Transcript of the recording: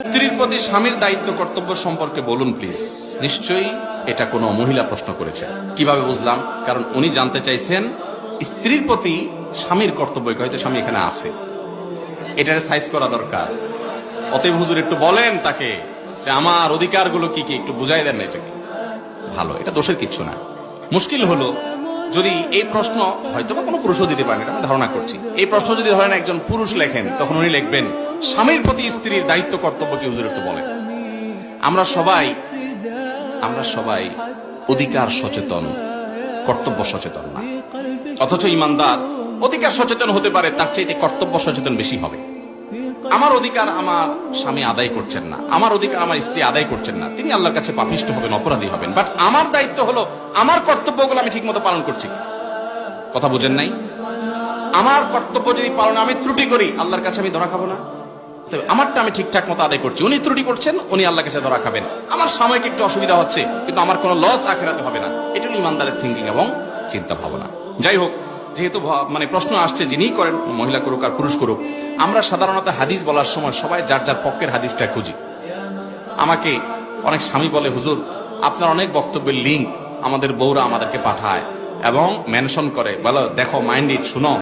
স্ত্রীর প্রতি স্বামীর দায়িত্ব কর্তব্য সম্পর্কে বলুন প্লিজ। নিশ্চয়ই এটা কোনো মহিলা প্রশ্ন করেছে। কিভাবে বুঝলাম? কারণ উনি জানতে চাইছেন স্ত্রীর প্রতি স্বামীর কর্তব্য, হয়তো স্বামী এখানে আছে, এটার সাইজ করা দরকার। অতএব হুজুর একটু বলেন তাকে যে আমার অধিকারগুলো কি কি, একটু বুঝাই দেন না এটাকে। ভালো, এটা দোষের কিছু না। মুশকিল হলো যদি এই প্রশ্ন হয়তো বা কোনো পুরুষও দিতে পারেন, এটা আমি ধারণা করছি। এই প্রশ্ন যদি ধরেন একজন পুরুষ লেখেন, তখন উনি লিখবেন স্বামীর প্রতি স্ত্রীর দায়িত্ব কর্তব্য কি হুজুর একটু বলেন। আমরা সবাই অধিকার সচেতন, কর্তব্য সচেতন না। অথচ ইমানদার অধিকার সচেতন হতে পারে, তার চাইতে কর্তব্য সচেতন বেশি হবে। আমার অধিকার আমার স্বামী আদায় করছেন না, আমার অধিকার আমার স্ত্রী আদায় করছেন না, তিনি আল্লাহর কাছে পাপিষ্ঠ হবেন, অপরাধী হবেন। বাট আমার দায়িত্ব হলো আমার কর্তব্যগুলো আমি ঠিক মতো পালন করছি। কথা বুঝেন নাই? আমার কর্তব্য যদি পালনে আমি ত্রুটি করি, আল্লাহর কাছে আমি ধরা খাবো না। তবে আমারটা আমি ঠিকঠাক মতো আদায় করছি, উনি ত্রুটি করছেন, উনি আল্লাহর কাছে ধরা খাবেন। আমার সাময়িক একটু অসুবিধা হচ্ছে, কিন্তু আমার কোনো লস আখিরাতে হবে না। এটা হলো ইমানদারের থিঙ্কিং এবং চিন্তা ভাবনা। যাই হোক, যেহেতু প্রশ্ন আসছে, যিনি করেন, মহিলা করুক আর পুরুষ করুক, আমরা সাধারণত হাদিস বলার সময় সবাই যার যার পক্ষের হাদিসটা খুঁজি। আমাকে অনেক স্বামী বলে, হুজুর আপনার অনেক বক্তব্যের লিঙ্ক আমাদের বউরা আমাদেরকে পাঠায় এবং মেনশন করে, বলো দেখো, মাইন্ড ইট, শুনো।